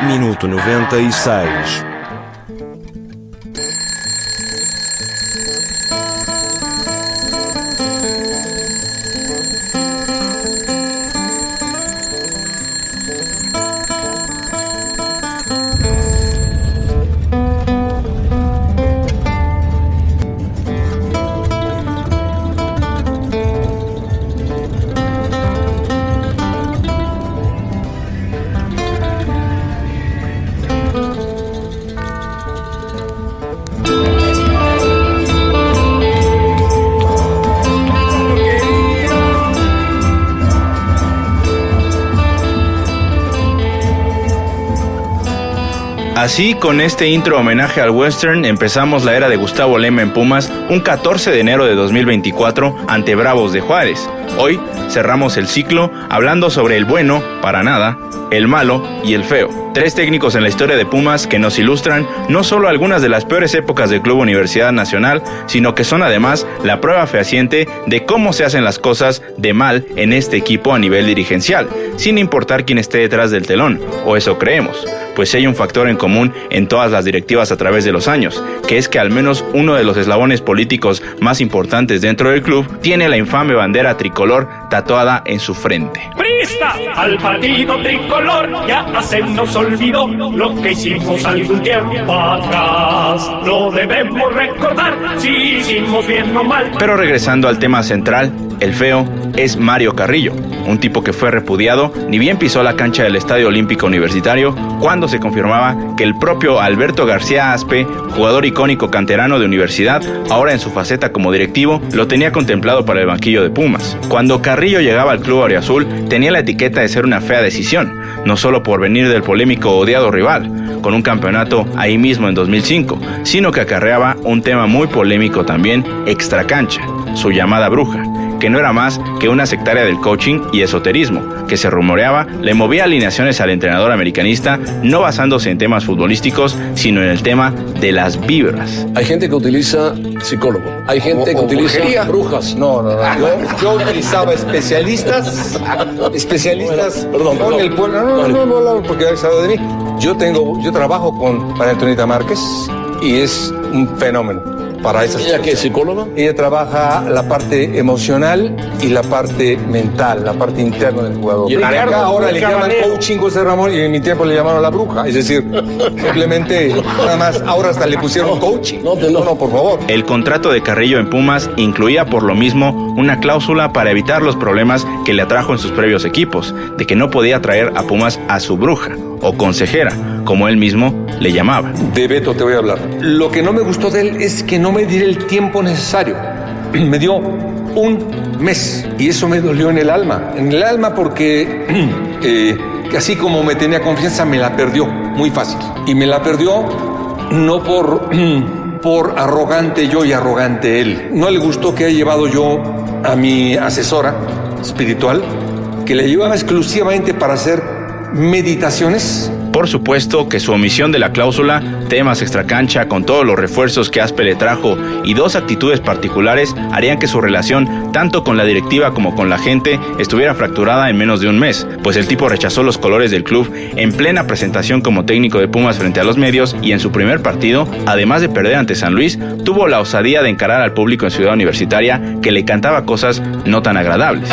Minuto 96. Así, con este intro homenaje al western, empezamos la era de Gustavo Lema en Pumas un 14 de enero de 2024 ante Bravos de Juárez. Hoy cerramos el ciclo hablando sobre el bueno, para nada, el malo y el feo. 3 técnicos en la historia de Pumas que nos ilustran no solo algunas de las peores épocas del Club Universidad Nacional, sino que son además la prueba fehaciente de cómo se hacen las cosas de mal en este equipo a nivel dirigencial, sin importar quién esté detrás del telón, o eso creemos. Pues hay un factor en común en todas las directivas a través de los años, que es que al menos uno de los eslabones políticos más importantes dentro del club tiene la infame bandera tricolor tatuada en su frente. ¡Prista! Al partido tricolor ya se nos olvidó lo que hicimos algún tiempo atrás. No debemos recordar si hicimos bien o mal. Pero regresando al tema central, el feo es Mario Carrillo, un tipo que fue repudiado ni bien pisó la cancha del Estadio Olímpico Universitario cuando se confirmaba que el propio Alberto García Aspe, jugador icónico canterano de Universidad, ahora en su faceta como directivo, lo tenía contemplado para el banquillo de Pumas. Cuando Carrillo llegaba al club auriazul, tenía la etiqueta de ser una fea decisión, no solo por venir del polémico odiado rival, con un campeonato ahí mismo en 2005, sino que acarreaba un tema muy polémico también extracancha, su llamada bruja, que no era más que una sectaria del coaching y esoterismo, que se rumoreaba le movía alineaciones al entrenador americanista, no basándose en temas futbolísticos, sino en el tema de las vibras. Hay gente que utiliza psicólogo, hay gente que utiliza brujas. No. Yo utilizaba especialistas. Perdón. Con el pueblo. No, porque ha sabido de mí. Yo trabajo con María Antonieta Márquez y es un fenómeno para esas ¿Ella cosas. qué es psicóloga? Ella trabaja la parte emocional y la parte mental, la parte interna del jugador. Y Acá ahora le llaman coaching José Ramón y en mi tiempo le llamaron la bruja. Es decir, simplemente, nada más, ahora hasta le pusieron coaching. No, por favor. El contrato de Carrillo en Pumas incluía por lo mismo una cláusula para evitar los problemas que le atrajo en sus previos equipos, de que no podía traer a Pumas a su bruja o consejera, como él mismo le llamaba. De Beto te voy a hablar. Lo que no me gustó de él es que no me diera el tiempo necesario. Me dio un mes y eso me dolió en el alma. En el alma porque así como me tenía confianza, me la perdió muy fácil. Y me la perdió no por arrogante yo y arrogante él. No le gustó que haya llevado yo a mi asesora espiritual, que le llevaba exclusivamente para hacer meditaciones. Por supuesto que su omisión de la cláusula, temas extracancha con todos los refuerzos que Aspe le trajo y 2 actitudes particulares harían que su relación, tanto con la directiva como con la gente, estuviera fracturada en menos de un mes, pues el tipo rechazó los colores del club en plena presentación como técnico de Pumas frente a los medios y en su primer partido, además de perder ante San Luis, tuvo la osadía de encarar al público en Ciudad Universitaria que le cantaba cosas no tan agradables.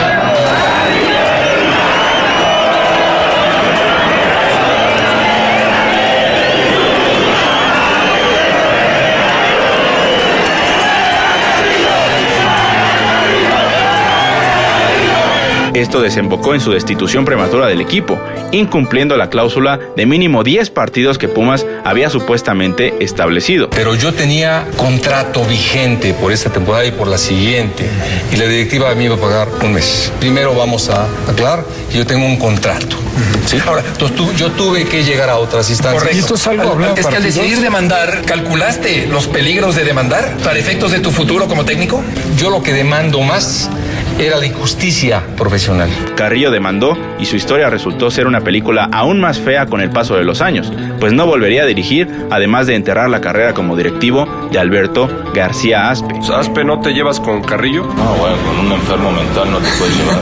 Esto desembocó en su destitución prematura del equipo, incumpliendo la cláusula de mínimo 10 partidos que Pumas había supuestamente establecido. Pero yo tenía contrato vigente por esta temporada y por la siguiente, y la directiva me iba a pagar un mes. Primero vamos a aclarar que yo tengo un contrato. ¿Sí? Ahora, entonces yo tuve que llegar a otras instancias. Correcto. Esto es algo hablado. Es que al decidir demandar, ¿calculaste los peligros de demandar para efectos de tu futuro como técnico? Yo lo que demando más era la injusticia profesional. Carrillo demandó y su historia resultó ser una película aún más fea con el paso de los años, pues no volvería a dirigir, además de enterrar la carrera como directivo de Alberto García Aspe. ¿Aspe no te llevas con Carrillo? No, bueno, con un enfermo mental no te puedes llevar.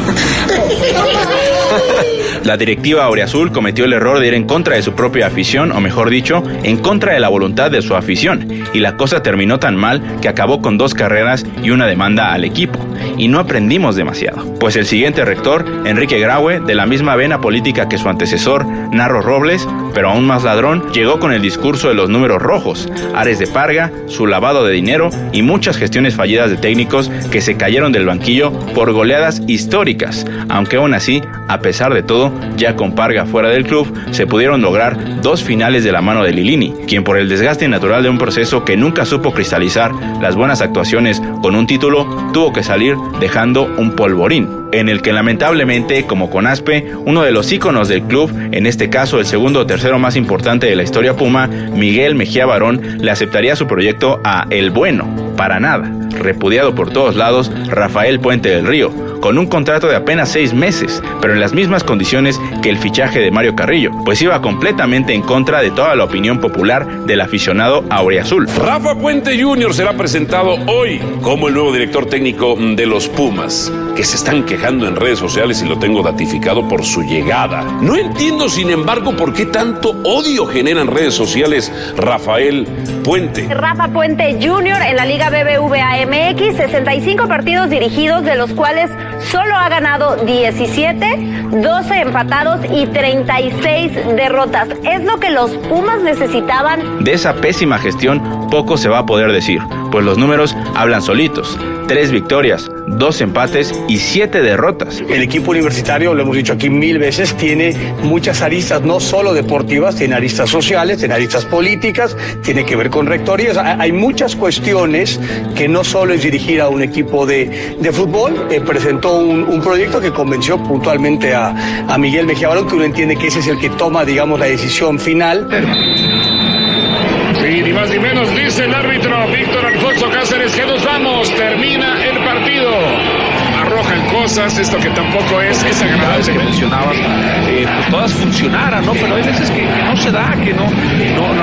La directiva auriazul cometió el error de ir en contra de su propia afición, o mejor dicho, en contra de la voluntad de su afición, y la cosa terminó tan mal que acabó con 2 carreras y una demanda al equipo, y no aprendimos demasiado, pues el siguiente rector, Enrique Graue, de la misma vena política que su antecesor, Narro Robles, pero aún más ladrón, llegó con el discurso de los números rojos, ares de parga, su lavado de dinero y muchas gestiones fallidas de técnicos que se cayeron del banquillo por goleadas históricas, aunque aún así, a pesar de todo, ya con Parga fuera del club, se pudieron lograr 2 finales de la mano de Lilini, quien por el desgaste natural de un proceso que nunca supo cristalizar las buenas actuaciones con un título, tuvo que salir dejando un polvorín, en el que lamentablemente, como con Aspe, uno de los íconos del club, en este caso el segundo o tercero más importante de la historia Puma, Miguel Mejía Barón, le aceptaría su proyecto a El Bueno, para nada, repudiado por todos lados, Rafael Puente del Río, con un contrato de apenas 6 meses, pero en las mismas condiciones que el fichaje de Mario Carrillo, pues iba completamente en contra de toda la opinión popular del aficionado auriazul. Rafa Puente Jr. será presentado hoy como el nuevo director técnico de los Pumas, que se están quejando en redes sociales y lo tengo datificado por su llegada. No entiendo, sin embargo, por qué tanto odio genera en redes sociales Rafael Puente. Rafa Puente Jr. en la Liga BBVA MX, 65 partidos dirigidos, de los cuales solo ha ganado 17, 12 empatados y 36 derrotas. Es lo que los Pumas necesitaban. De esa pésima gestión poco se va a poder decir, pues los números hablan solitos. 3 victorias, 2 empates y 7 derrotas. El equipo universitario, lo hemos dicho aquí 1000 veces, tiene muchas aristas, no solo deportivas, tiene aristas sociales, tiene aristas políticas, tiene que ver con rectorías. Hay muchas cuestiones que no solo es dirigir a un equipo de fútbol. Presentó un proyecto que convenció puntualmente a Miguel Mejía Barón, que uno entiende que ese es el que toma, digamos, la decisión final. Sí, ni más ni menos, dice el árbitro Víctor Alfonso Cáceres, que nos vamos, termina el partido. Arrojan cosas, esto que tampoco es agradable que mencionabas, pues todas funcionaran, ¿no? Pero hay veces que no se da, que no,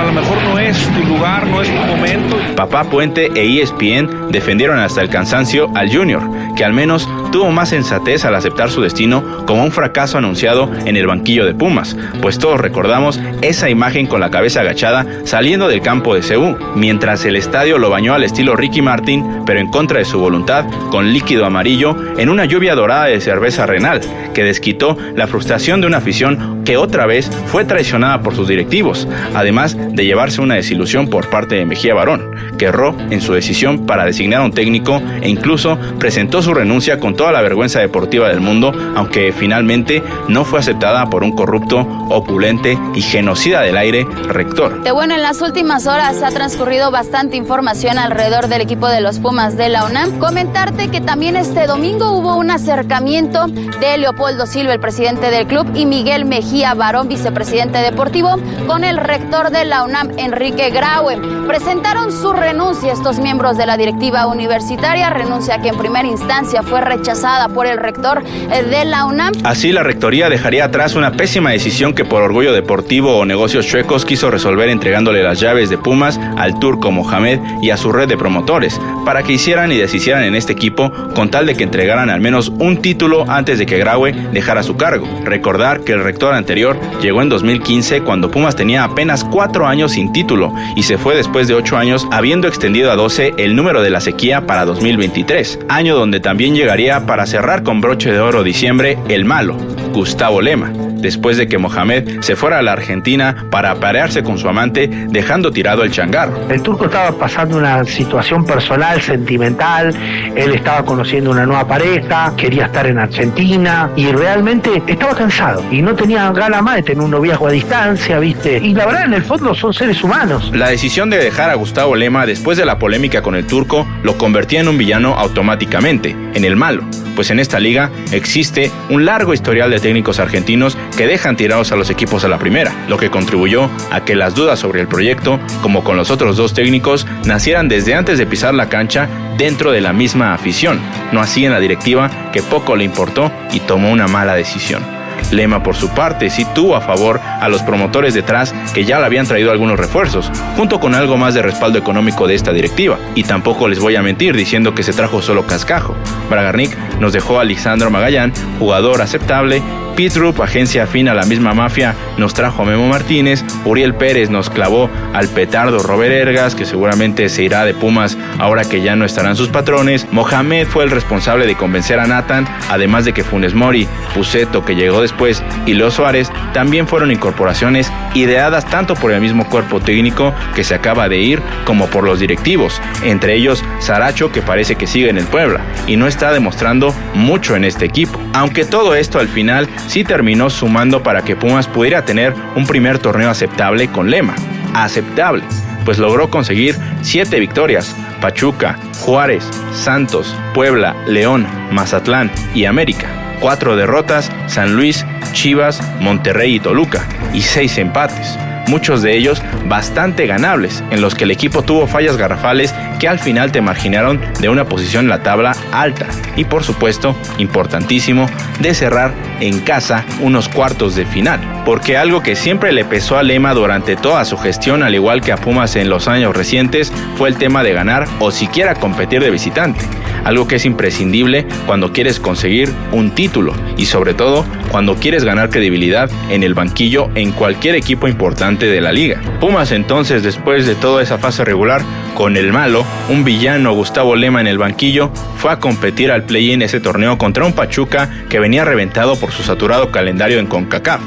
a lo mejor no es tu lugar, no es tu momento. Papá Puente e ESPN defendieron hasta el cansancio al Junior, que al menos tuvo más sensatez al aceptar su destino como un fracaso anunciado en el banquillo de Pumas, pues todos recordamos esa imagen con la cabeza agachada saliendo del campo de CU, mientras el estadio lo bañó al estilo Ricky Martin, pero en contra de su voluntad, con líquido amarillo, en una lluvia dorada de cerveza renal, que desquitó la frustración de una afición que otra vez fue traicionada por sus directivos, además de llevarse una desilusión por parte de Mejía Barón, que erró en su decisión para designar a un técnico e incluso presentó su renuncia con toda la vergüenza deportiva del mundo, aunque finalmente no fue aceptada por un corrupto, opulente y genocida del aire rector. Bueno, en las últimas horas ha transcurrido bastante información alrededor del equipo de los Pumas de la UNAM. Comentarte que también este domingo hubo un acercamiento de Leopoldo Silva, el presidente del club, y Miguel Mejía Barón, vicepresidente deportivo, con el rector de la UNAM, Enrique Graue. Presentaron su renuncia estos miembros de la directiva universitaria, renuncia que en primera instancia fue rechazada por el rector de la UNAM. Así, la rectoría dejaría atrás una pésima decisión que por orgullo deportivo o negocios chuecos quiso resolver entregándole las llaves de Pumas al turco Mohamed y a su red de promotores, para que hicieran y deshicieran en este equipo con tal de que entregaran al menos un título antes de que Graue dejara su cargo. Recordar que el rector anterior llegó en 2015 cuando Pumas tenía apenas 4 años sin título y se fue después de 8 años, habiendo extendido a 12 el número de la sequía para 2023, año donde también llegaría para cerrar con broche de oro diciembre el malo, Gustavo Lema, después de que Mohamed se fuera a la Argentina para aparearse con su amante, dejando tirado el changarro. El turco estaba pasando una situación personal, sentimental, él estaba conociendo una nueva pareja, quería estar en Argentina y realmente estaba cansado y no tenía ganas más de tener un noviazgo a distancia, ¿viste? Y la verdad, en el fondo son seres humanos. La decisión de dejar a Gustavo Lema después de la polémica con el turco lo convertía en un villano automáticamente, en el malo, pues en esta liga existe un largo historial de técnicos argentinos que dejan tirados a los equipos a la primera, lo que contribuyó a que las dudas sobre el proyecto, como con los otros 2 técnicos, nacieran desde antes de pisar la cancha dentro de la misma afición, no así en la directiva, que poco le importó y tomó una mala decisión. Lema, por su parte, sí tuvo a favor a los promotores detrás, que ya le habían traído algunos refuerzos, junto con algo más de respaldo económico de esta directiva. Y tampoco les voy a mentir diciendo que se trajo solo cascajo. Bragarnik nos dejó a Alexandro Magallán, jugador aceptable, Pitrup, agencia afín a la misma mafia, nos trajo a Memo Martínez. Uriel Pérez nos clavó al petardo Robert Ergas, que seguramente se irá de Pumas ahora que ya no estarán sus patrones. Mohamed fue el responsable de convencer a Nathan, además de que Funes Mori, Puceto, que llegó después, y Leo Suárez también fueron incorporaciones ideadas tanto por el mismo cuerpo técnico que se acaba de ir como por los directivos, entre ellos Saracho, que parece que sigue en el Puebla y no está demostrando mucho en este equipo. Aunque todo esto al final sí terminó sumando para que Pumas pudiera tener un primer torneo aceptable con Lema. Aceptable, pues logró conseguir 7 victorias: Pachuca, Juárez, Santos, Puebla, León, Mazatlán y América. 4 derrotas: San Luis, Chivas, Monterrey y Toluca, y 6 empates, muchos de ellos bastante ganables, en los que el equipo tuvo fallas garrafales que al final te marginaron de una posición en la tabla alta y, por supuesto, importantísimo, de cerrar en casa unos cuartos de final. Porque algo que siempre le pesó a Lema durante toda su gestión, al igual que a Pumas en los años recientes, fue el tema de ganar o siquiera competir de visitante. Algo que es imprescindible cuando quieres conseguir un título y sobre todo cuando quieres ganar credibilidad en el banquillo en cualquier equipo importante de la liga. Pumas entonces, después de toda esa fase regular, con el malo, un villano Gustavo Lema en el banquillo, fue a competir al play-in ese torneo contra un Pachuca que venía reventado por su saturado calendario en CONCACAF.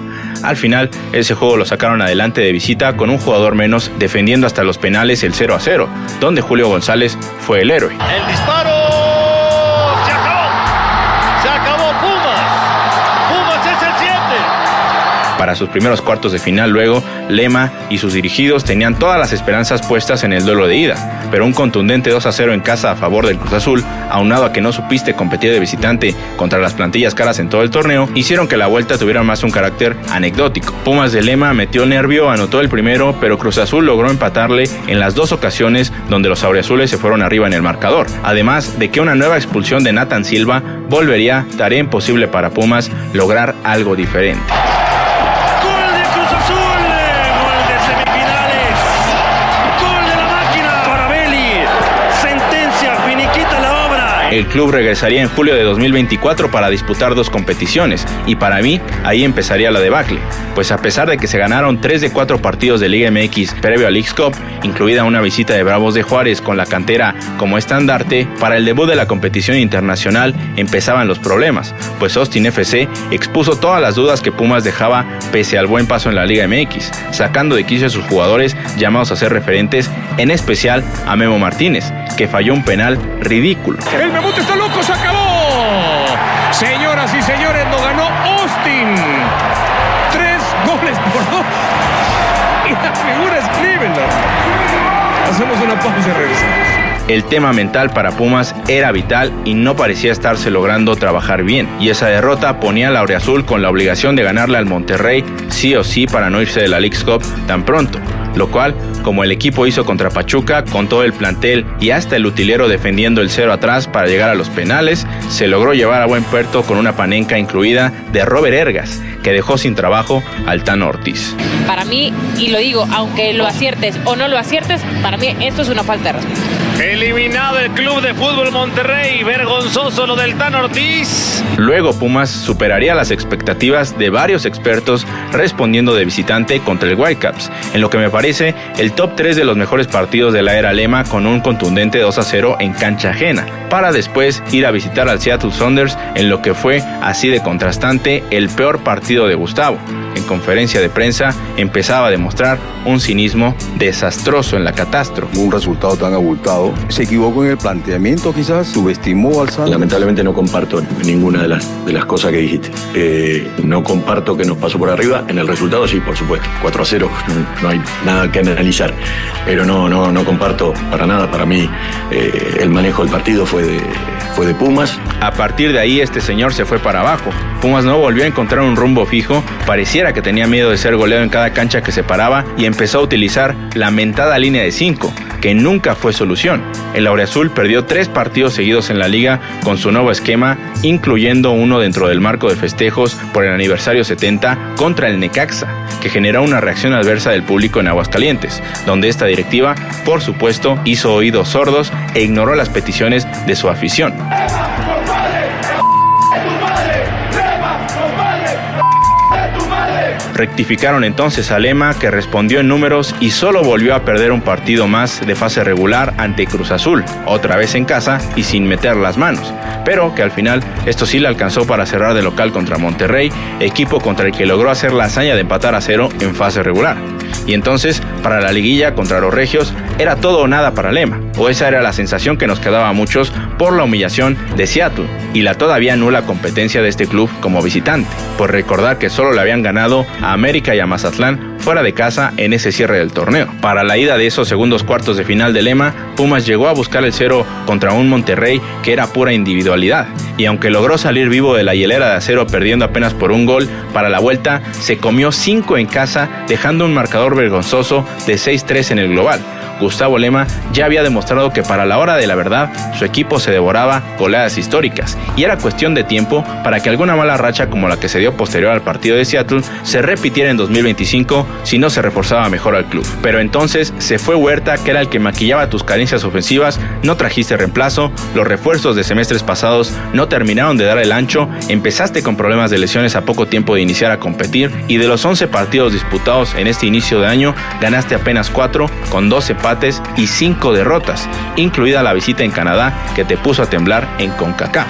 Al final, ese juego lo sacaron adelante de visita con un jugador menos, defendiendo hasta los penales el 0-0, donde Julio González fue el héroe. El disparo se acabó Pumas es el 7. Para sus primeros cuartos de final luego, Lema y sus dirigidos tenían todas las esperanzas puestas en el duelo de ida, pero un contundente 2-0 en casa a favor del Cruz Azul, aunado a que no supiste competir de visitante contra las plantillas caras en todo el torneo, hicieron que la vuelta tuviera más un carácter anecdótico. Pumas de Lema metió nervio, anotó el primero, pero Cruz Azul logró empatarle en las 2 ocasiones donde los auriazules se fueron arriba en el marcador, además de que una nueva expulsión de Nathan Silva volvería, tarea imposible para Pumas, lograr algo diferente. El club regresaría en julio de 2024 para disputar 2 competiciones, y para mí ahí empezaría la debacle, pues a pesar de que se ganaron 3 de 4 partidos de Liga MX previo a Leagues Cup, incluida una visita de Bravos de Juárez con la cantera como estandarte, para el debut de la competición internacional empezaban los problemas, pues Austin FC expuso todas las dudas que Pumas dejaba pese al buen paso en la Liga MX, sacando de quicio a sus jugadores llamados a ser referentes, en especial a Memo Martínez, que falló un penal ridículo. El Memute está loco, se acabó. Señoras y señores, lo ganó Austin. 3-2. Y la figura es Cleveland. Hacemos una pausa y regresamos. El tema mental para Pumas era vital y no parecía estarse logrando trabajar bien, y esa derrota ponía al auriazul con la obligación de ganarle al Monterrey sí o sí para no irse de la Leagues Cup tan pronto, lo cual, como el equipo hizo contra Pachuca, con todo el plantel y hasta el utilero defendiendo el 0 atrás para llegar a los penales, se logró llevar a buen puerto con una panenca incluida de Robert Ergas, que dejó sin trabajo al Tano Ortiz. Para mí, y lo digo, aunque lo aciertes o no lo aciertes, para mí esto es una falta de respeto. Eliminado el Club de Fútbol Monterrey, vergonzoso lo del Tano Ortiz. Luego Pumas superaría las expectativas de varios expertos respondiendo de visitante contra el Whitecaps, en lo que me parece el top 3 de los mejores partidos de la era Lema, con un contundente 2-0 en cancha ajena, para después ir a visitar al Seattle Sounders en lo que fue, así de contrastante, el peor partido de Gustavo. En conferencia de prensa empezaba a demostrar un cinismo desastroso en la catástrofe. Un resultado tan abultado. Se equivocó en el planteamiento, quizás subestimó al Santos. Lamentablemente no comparto ninguna de las cosas que dijiste. No comparto que nos pasó por arriba. En el resultado sí, por supuesto. 4-0, no hay nada que analizar. Pero no comparto para nada. Para mí el manejo del partido fue de Pumas. A partir de ahí este señor se fue para abajo. Pumas no volvió a encontrar un rumbo fijo, pareciera que tenía miedo de ser goleado en cada cancha que se paraba y empezó a utilizar la mentada línea de 5, que nunca fue solución. El auriazul perdió 3 partidos seguidos en la liga con su nuevo esquema, incluyendo uno dentro del marco de festejos por el aniversario 70 contra el Necaxa, que generó una reacción adversa del público en Aguascalientes, donde esta directiva, por supuesto, hizo oídos sordos e ignoró las peticiones de su afición. Rectificaron entonces a Lema, que respondió en números y solo volvió a perder un partido más de fase regular ante Cruz Azul, otra vez en casa y sin meter las manos, pero que al final esto sí le alcanzó para cerrar de local contra Monterrey, equipo contra el que logró hacer la hazaña de empatar a 0 en fase regular. Y entonces, para la liguilla contra los regios, era todo o nada para Lema, o esa era la sensación que nos quedaba a muchos por la humillación de Seattle y la todavía nula competencia de este club como visitante, por recordar que solo le habían ganado a América y a Mazatlán fuera de casa en ese cierre del torneo. Para la ida de esos segundos cuartos de final de Lema, Pumas llegó a buscar el 0 contra un Monterrey que era pura individualidad, y aunque logró salir vivo de la hielera de acero perdiendo apenas por un gol, para la vuelta se comió 5 en casa, dejando un marcador vergonzoso de 6-3 en el global. Gustavo Lema ya había demostrado que para la hora de la verdad su equipo se devoraba goleadas históricas y era cuestión de tiempo para que alguna mala racha como la que se dio posterior al partido de Seattle se repitiera en 2025 si no se reforzaba mejor al club. Pero entonces se fue Huerta, que era el que maquillaba tus carencias ofensivas, no trajiste reemplazo, los refuerzos de semestres pasados no terminaron de dar el ancho, empezaste con problemas de lesiones a poco tiempo de iniciar a competir y de los 11 partidos disputados en este inicio de año ganaste apenas 4 con 12 empates y 5 derrotas, incluida la visita en Canadá que te puso a temblar en CONCACAF.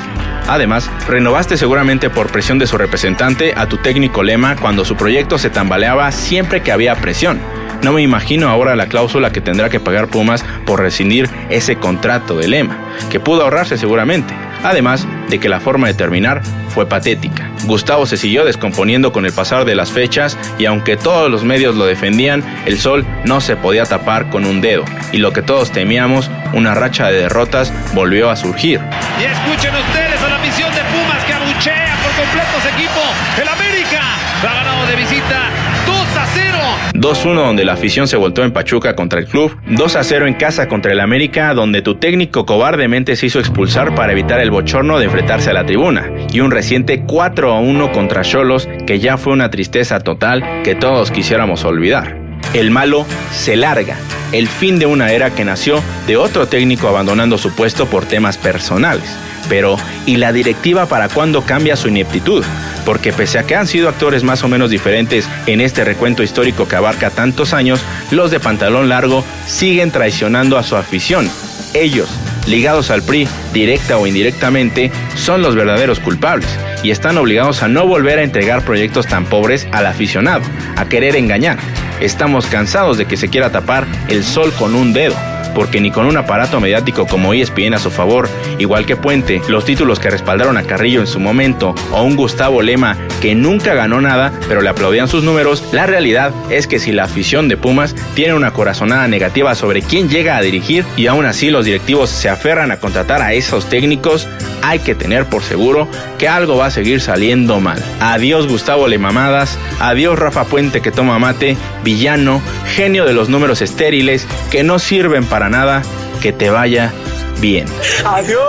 Además, renovaste seguramente por presión de su representante a tu técnico Lema cuando su proyecto se tambaleaba siempre que había presión. No me imagino ahora la cláusula que tendrá que pagar Pumas por rescindir ese contrato de Lema, que pudo ahorrarse seguramente, además de que la forma de terminar fue patética. Gustavo se siguió descomponiendo con el pasar de las fechas y aunque todos los medios lo defendían, el sol no se podía tapar con un dedo y lo que todos temíamos, una racha de derrotas, volvió a surgir. Y escuchen ustedes a la afición de Pumas que abuchea por completo a su equipo. El América ha ganado de visita 2-0. 2-1 donde la afición se voltó en Pachuca contra el club, 2-0 en casa contra el América donde tu técnico cobardemente se hizo expulsar para evitar el bochorno de enfrentarse a la tribuna, y un reciente 4-1 contra Xolos que ya fue una tristeza total que todos quisiéramos olvidar. El malo se larga, el fin de una era que nació de otro técnico abandonando su puesto por temas personales. Pero, ¿y la directiva para cuándo cambia su ineptitud? Porque pese a que han sido actores más o menos diferentes en este recuento histórico que abarca tantos años, los de pantalón largo siguen traicionando a su afición. Ellos, ligados al PRI, directa o indirectamente, son los verdaderos culpables y están obligados a no volver a entregar proyectos tan pobres al aficionado, a querer engañar. Estamos cansados de que se quiera tapar el sol con un dedo, porque ni con un aparato mediático como ESPN a su favor, igual que Puente, los títulos que respaldaron a Carrillo en su momento, o un Gustavo Lema que nunca ganó nada, pero le aplaudían sus números, la realidad es que si la afición de Pumas tiene una corazonada negativa sobre quién llega a dirigir y aún así los directivos se aferran a contratar a esos técnicos, hay que tener por seguro que algo va a seguir saliendo mal. Adiós Gustavo Lemamadas, adiós Rafa Puente que toma mate, villano, genio de los números estériles que no sirven para nada, que te vaya bien. Adiós,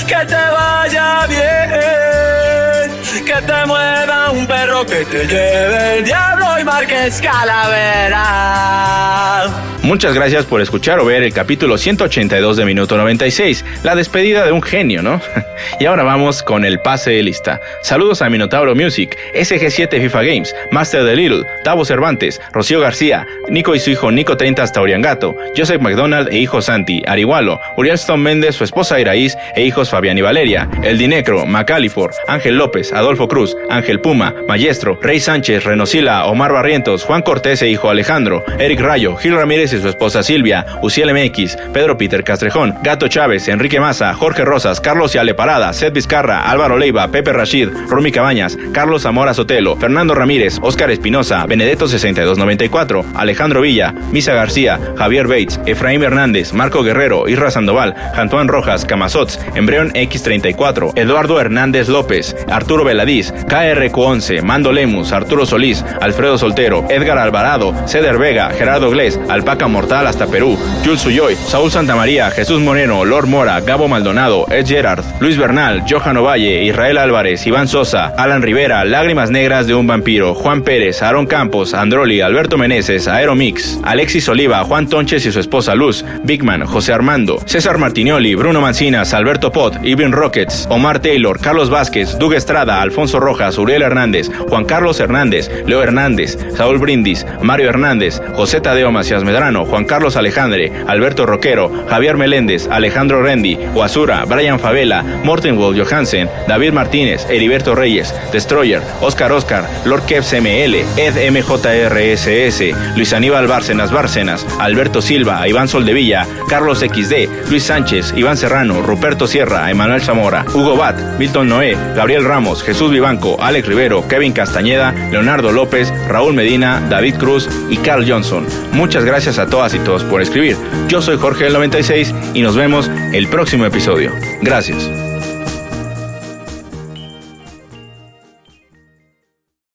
que te vaya bien, que te mueva un perro, que te lleve el diablo y Márquez Calavera. Muchas gracias por escuchar o ver el capítulo 182 de Minuto 96, la despedida de un genio, ¿no? Y ahora vamos con el pase de lista. Saludos a Minotauro Music, SG7 FIFA Games, Master de Little, Tavo Cervantes, Rocío García, Nico y su hijo Nico 30 hasta Oriangato, Joseph McDonald e hijo Santi, Arihualo, Uriel Stone Méndez, su esposa Iraíz e hijos Fabián y Valeria, El Dinecro, Macalifor, Ángel López, Adolfo Cruz, Ángel Puma, Maestro, Rey Sánchez, Renosila, Omar Barrientos, Juan Cortés e hijo Alejandro, Eric Rayo, Gil Ramírez y su esposa Silvia, Uciel MX, Pedro Peter Castrejón, Gato Chávez, Enrique Maza, Jorge Rosas, Carlos Yale Parada, Seth Vizcarra, Álvaro Leiva, Pepe Rashid, Rumi Cabañas, Carlos Zamora Sotelo, Fernando Ramírez, Óscar Espinosa, Benedetto 6294, Alejandro Villa, Misa García, Javier Bates, Efraín Hernández, Marco Guerrero, Isra Sandoval, Antoine Rojas, Camazots, Embrión X34, Eduardo Hernández López, Arturo Veladiz, KRQ11, Mando Lemus, Arturo Solís, Alfredo Soltero, Edgar Alvarado, Ceder Vega, Gerardo Glés, Alpaca Vaca Mortal hasta Perú, Jules Ulloy, Saúl Santamaría, Jesús Moreno, Lord Mora, Gabo Maldonado, Ed Gerard, Luis Bernal, Johan Ovalle, Israel Álvarez, Iván Sosa, Alan Rivera, Lágrimas Negras de un Vampiro, Juan Pérez, Aarón Campos, Androli, Alberto Meneses, Aeromix, Alexis Oliva, Juan Tonches y su esposa Luz, Bigman, José Armando, César Martinioli, Bruno Mancinas, Alberto Pot, Irving Rockets, Omar Taylor, Carlos Vázquez, Doug Estrada, Alfonso Rojas, Uriel Hernández, Juan Carlos Hernández, Leo Hernández, Saúl Brindis, Mario Hernández, José Tadeo Macías Medrano, Juan Carlos Alejandre, Alberto Roquero, Javier Meléndez, Alejandro Rendi, Guasura, Brian Favela, Morten Wold Johansen, David Martínez, Heriberto Reyes, Destroyer, Oscar, Lord Kevs ML, Ed MJRSS, Luis Aníbal Bárcenas, Alberto Silva, Iván Soldevilla, Carlos XD, Luis Sánchez, Iván Serrano, Ruperto Sierra, Emanuel Zamora, Hugo Bat, Milton Noé, Gabriel Ramos, Jesús Vivanco, Alex Rivero, Kevin Castañeda, Leonardo López, Raúl Medina, David Cruz y Carl Johnson. Muchas gracias a todas y todos por escribir. Yo soy Jorge del 96 y nos vemos el próximo episodio. Gracias.